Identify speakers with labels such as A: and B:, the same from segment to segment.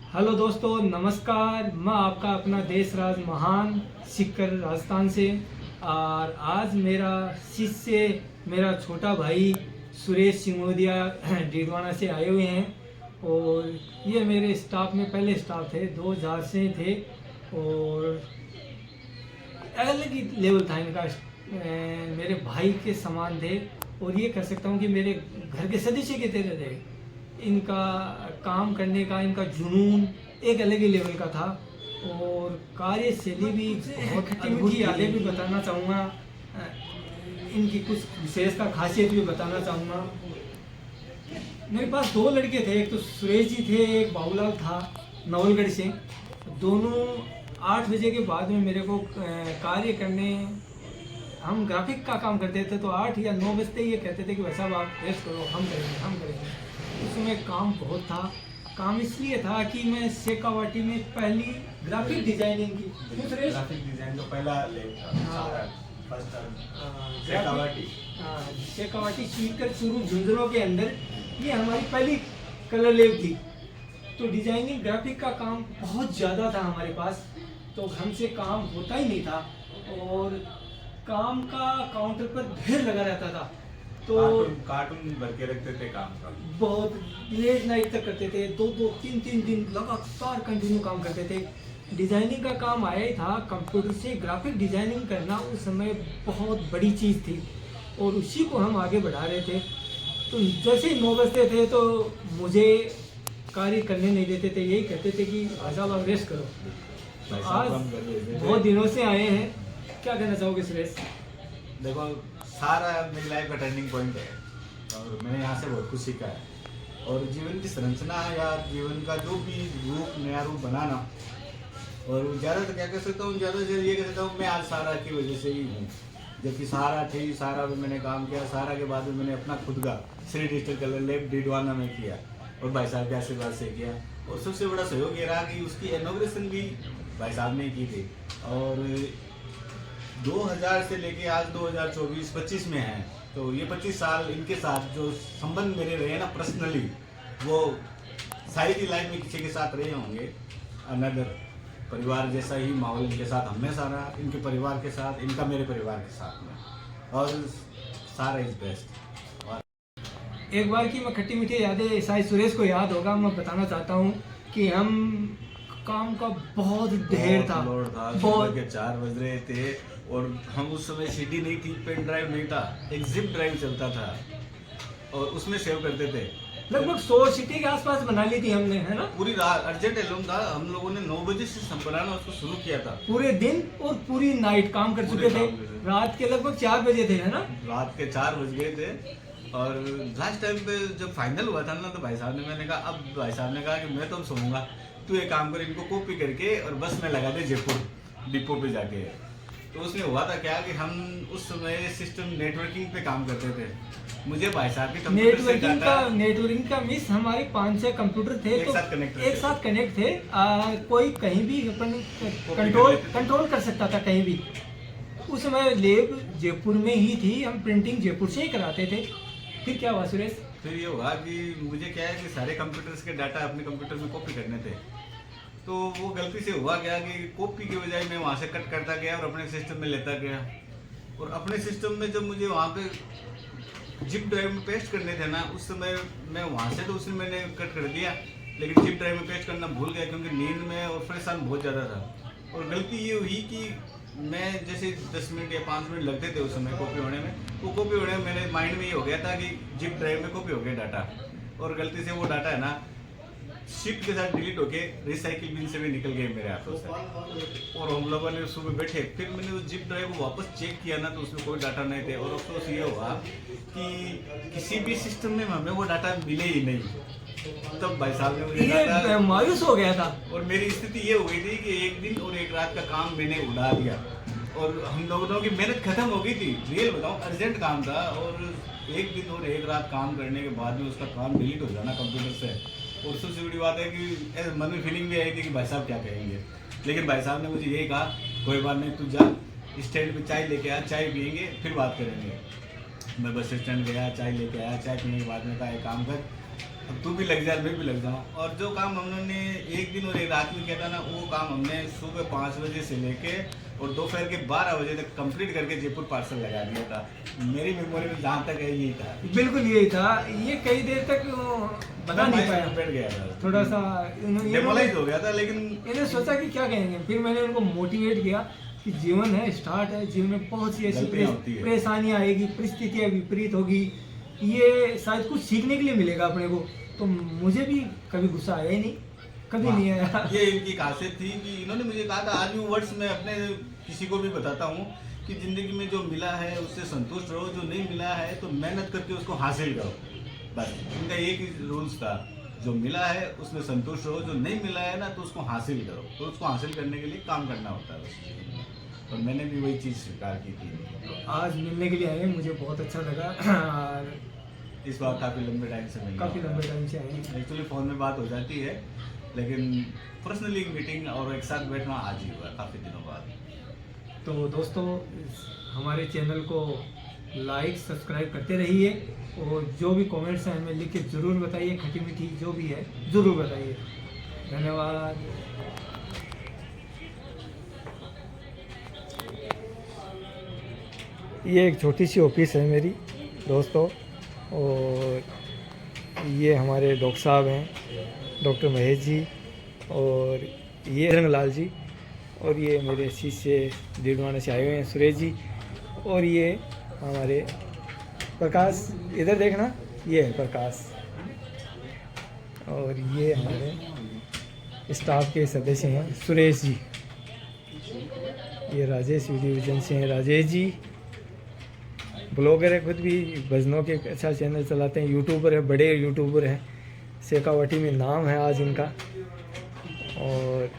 A: Hello दोस्तों, नमस्कार। मैं आपका अपना देश राज महान सिक्कर राजस्थान से। और आज मेरा शिष्य, मेरा छोटा भाई सुरेश सिंगोदिया डीडवाना से आए हुए हैं। और ये मेरे स्टाफ में पहले स्टाफ थे, 2000 से थे। और अलग ही लेवल था इनका, मेरे भाई के समान थे। और ये कह सकता हूँ कि मेरे घर के सदस्य की तरह थे। इनका काम करने का, इनका जुनून एक अलग ही लेवल का था। और कार्यशैली भी बहुत अद्भुत यादें भी बताना चाहूँगा। इनकी कुछ विशेषता खासियत भी बताना चाहूँगा। मेरे पास दो लड़के थे, एक तो सुरेश जी थे, एक बाबूलाल था नवलगढ़ से। दोनों 8 बजे के बाद में मेरे को कार्य करने, हम ग्राफिक का काम करते थे, तो 8 या 9 बजते ही ये कहते थे कि भाई साहब आप रेस्ट करो, हम करेंगे। उस समय काम बहुत था। काम इसलिए था कि मैं शेखावाटी में पहली ग्राफिक डिजाइनिंग की,
B: ग्राफिक डिजाइन का पहला लेब था, फर्स्ट शेखावाटी।
A: शेखावाटी सीकर चूरू झुंझुनों के अंदर ये हमारी पहली कलर लेब थी। तो डिजाइनिंग ग्राफिक का काम बहुत ज़्यादा था हमारे पास, तो हमसे काम होता ही नहीं था। और काम का काउंटर पर ढेर लगा रहता था, तो
B: कार्टून भर के रखते थे काम का।
A: बहुत लेट नाइट तक करते थे, 2-3 दिन लगातार कंटिन्यू काम करते थे। डिजाइनिंग का काम आया ही था। कंप्यूटर से ग्राफिक डिजाइनिंग करना उस समय बहुत बड़ी चीज़ थी, और उसी को हम आगे बढ़ा रहे थे। तो जैसे ही 9 बजते थे तो मुझे कार्य करने नहीं देते थे, यही कहते थे कि आजाद आप रेस्ट करो। आज बहुत दिनों से आए हैं, क्या कहना चाहोगे सुरेश?
B: देखो, सारा मेरी लाइफ का टर्निंग पॉइंट है और मैंने यहाँ से बहुत कुछ सीखा है। और जीवन की संरचना या जीवन का जो भी रूप, नया रूप बनाना, और ज़्यादा तो क्या कह सकता हूँ, ज़्यादा से ये कह सकता हूँ मैं आज सारा की वजह से ही हूँ। जबकि सारा थी, सारा में मैंने काम किया, सारा के बाद में मैंने अपना खुद का श्री डिजिटल कलर लेब डीडवाना में किया और भाई साहब के आशीर्वाद से किया। और सबसे बड़ा सहयोग ये रहा कि उसकी इनॉग्रेशन भी भाई साहब ने की थी। और 2000 से लेके आज 2024-25 में है, तो ये 25 साल इनके साथ जो संबंध मेरे रहे ना पर्सनली, वो शायद ही लाइफ में किसी के साथ रहे होंगे। अनदर परिवार जैसा ही माहौल इनके साथ हमेशा रहा, इनके परिवार के साथ, इनका मेरे परिवार के साथ में, और सारा इज बेस्ट। और
A: एक बार की मैं खट्टी मीठी यादें, शायद सुरेश को याद होगा, मैं बताना चाहता हूँ कि हम काम का बहुत ढेर था,
B: बहुत के 4 बज रहे थे और हम उस समय सीडी नहीं थी, पेन ड्राइव नहीं था, एक जिप ड्राइव चलता था और उसमें सेव करते थे।
A: लगभग 100 सीटें के आसपास बना ली थी हमने, है ना?
B: पूरी रात अर्जेंट एल्बम था, हम लोगों ने 9 बजे से बनाना उसको शुरू किया था।
A: पूरे दिन और पूरी नाइट काम कर चुके थे। रात के लगभग 4 बजे थे, है ना?
B: रात के 4 बज गए थे। और लास्ट टाइम पे जब फाइनल हुआ था ना, तो भाई साहब ने, मैंने कहा, अब भाई साहब ने कहा कि मैं तो अब सोऊंगा, तू एक काम कर, इनको कॉपी करके और बस में लगा दे जयपुर डिपो पे जाके। तो उसमें हुआ था क्या कि हम उस समय सिस्टम नेटवर्किंग पे काम करते थे। मुझे भाई साहब के
A: नेटवर्किंग का मिस, हमारे 5-6 कंप्यूटर थे, तो एक साथ कनेक्ट थे। कोई कहीं भी अपन कंट्रोल कर सकता था कहीं भी। उस समय लेब जयपुर में ही थी, हम प्रिंटिंग जयपुर से ही कराते थे। फिर क्या हुआ सुरेश?
B: फिर ये हुआ कि मुझे क्या है कि सारे कंप्यूटर्स के डाटा अपने कंप्यूटर में कॉपी करने थे। तो वो गलती से हुआ क्या कि कॉपी के बजाय मैं वहाँ से कट करता गया और अपने सिस्टम में लेता गया। और अपने सिस्टम में जब मुझे वहाँ पे जिप ड्राइव में पेस्ट करने थे ना, उस समय मैं वहाँ से तो उसमें मैंने कट कर दिया, लेकिन जिप ड्राइव में पेस्ट करना भूल गया क्योंकि नींद में और परेशान बहुत ज़्यादा था। और गलती ये हुई कि मैं जैसे 10 मिनट या 5 मिनट लगते थे उस समय कॉपी होने में, वो कॉपी होने में मेरे माइंड में ये हो गया था कि जिप ड्राइव में कॉपी हो गया डाटा, और गलती से वो डाटा है ना शिफ्ट के साथ डिलीट होके रिसाइकिल बिन से भी निकल गए मेरे हाथों से। और हम लोगों ने सुबह बैठे, फिर मैंने वो जिप ड्राइव को वापस चेक किया ना, तो उसमें कोई डाटा नहीं थे। और अफसोस ये हुआ कि किसी भी सिस्टम में हमें वो डाटा मिले ही नहीं। तब भाई साहब ने मुझे
A: मायूस हो गया था।
B: और मेरी स्थिति ये हो गई थी कि एक दिन और एक रात का काम मैंने उड़ा दिया और हम लोगों की मेहनत खत्म हो गई थी। रियल बताऊं, अर्जेंट काम था और एक दिन और एक रात काम करने के बाद में उसका काम डिलीट हो जाना कंप्यूटर से। और सबसे बड़ी बात है कि मन में फीलिंग भी आई थी कि भाई साहब क्या कहेंगे, लेकिन भाई साहब ने मुझे यही कहा, कोई बात नहीं, तू जा स्टैंड पे चाय लेके आ, चाय पियेंगे फिर बात करेंगे। मैं बस स्टैंड गया, चाय लेके आया, चाय पीने के बाद में कहा एक काम कर, अब तू भी लग जा, मैं भी लग जाऊँ। और जो काम हमने एक दिन और एक रात में किया था ना, वो काम हमने सुबह 5 बजे से लेके और दोपहर के 12 बजे तक कंप्लीट करके जयपुर पार्सल लगा दिया था। मेरी मेमोरी में जहाँ तक है यही था।
A: बिल्कुल यही था। ये कई देर तक बता नहीं पाया,
B: बैठ गया था,
A: थोड़ा सा
B: डेमोलाइज हो गया था। लेकिन
A: इन्हें सोचा कि क्या कहेंगे, फिर मैंने उनको मोटिवेट किया कि जीवन है, स्टार्ट है, जीवन में बहुत सी ऐसी
B: गलतियाँ होती है।
A: परेशानियाँ आएगी, परिस्थितियाँ विपरीत होगी, ये शायद कुछ सीखने के लिए मिलेगा अपने को। तो मुझे भी कभी गुस्सा आया ही नहीं, कभी नहीं आया।
B: ये इनकी खासियत थी कि इन्होंने मुझे कहा था, आज भी वर्ड्स में अपने किसी को भी बताता हूँ कि जिंदगी में जो मिला है उससे संतुष्ट रहो, जो नहीं मिला है तो मेहनत करके उसको हासिल करो। बस इनका एक ही रूल्स था, जो मिला है उसमें संतुष्ट रहो, जो नहीं मिला है ना तो उसको हासिल करो। तो उसको हासिल करने के लिए काम करना होता है बस। और मैंने भी वही चीज़ स्वीकार की थी।
A: आज मिलने के लिए आए, मुझे बहुत अच्छा लगा। और
B: इस बार काफ़ी लंबे टाइम से मिलना
A: काफ़ी लंबे टाइम से आए।
B: एक्चुअली फ़ोन में बात हो जाती है, लेकिन पर्सनली मीटिंग और एक साथ बैठना आज ही हुआ, काफ़ी दिनों बाद।
A: तो दोस्तों, हमारे चैनल को लाइक सब्सक्राइब करते रहिए और जो भी कमेंट्स हैं हमें लिख के ज़रूर बताइए, खट्टी मीठी जो भी है ज़रूर बताइए। धन्यवाद। ये एक छोटी सी ऑफिस है मेरी दोस्तों, और ये हमारे डॉक्टर साहब हैं, डॉक्टर महेश जी, और ये रंगलाल जी, और ये मेरे शिष्य डीडवाना से आए हुए हैं सुरेश जी, और ये हमारे प्रकाश, इधर देखना, ये है प्रकाश, और ये हमारे स्टाफ के सदस्य हैं सुरेश जी, ये राजेश वीडियो विजन से हैं राजेश जी, ब्लॉगर है, खुद भी भजनों के अच्छा चैनल चलाते हैं, यूट्यूबर है, बड़े यूट्यूबर हैं, शेखावाटी में नाम है आज इनका। और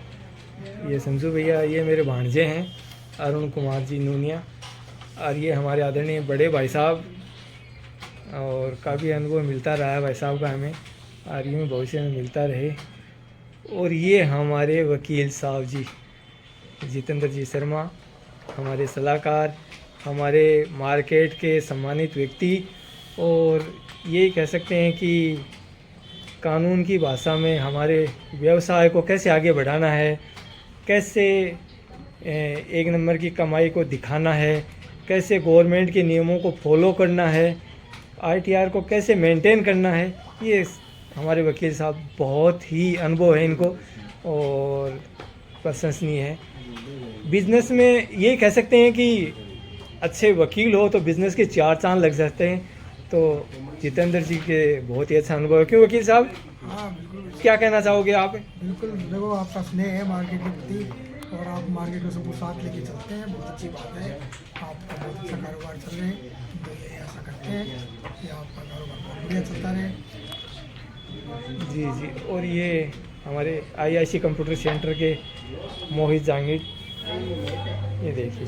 A: ये संजू भैया, ये मेरे भांजे हैं अरुण कुमार जी नूनिया, और ये हमारे आदरणीय बड़े भाई साहब, और काफ़ी अनुभव मिलता रहा है भाई साहब का हमें, और यूँ भविष्य में मिलता रहे। और ये हमारे वकील साहब जी जितेंद्र जी शर्मा, हमारे सलाहकार, हमारे मार्केट के सम्मानित व्यक्ति, और ये कह सकते हैं कि कानून की भाषा में हमारे व्यवसाय को कैसे आगे बढ़ाना है, कैसे एक नंबर की कमाई को दिखाना है, कैसे गवर्नमेंट के नियमों को फॉलो करना है, आईटीआर को कैसे मेंटेन करना है, ये हमारे वकील साहब, बहुत ही अनुभव है इनको और प्रशंसनीय है। बिजनेस में ये कह सकते हैं कि अच्छे वकील हो तो बिज़नेस के 4 चांद लग जाते हैं। तो जितेंद्र जी के बहुत ही अच्छा अनुभव है, क्यों वकील साहब?
C: हाँ बिल्कुल,
A: क्या कहना चाहोगे आप?
C: बिल्कुल देखो, आपका स्नेह है मार्केट के प्रति और आप मार्केट को सबको साथ लेके चलते हैं, बहुत अच्छी बात है। आपका बहुत अच्छा कारोबार चल रहे हैं, तो ये ऐसा करते हैं कि आपका कारोबार बहुत बढ़िया चलता रहे।
A: जी जी। और ये हमारे आईआईसी कंप्यूटर सेंटर के मोहित जांगीर, ये देखिए।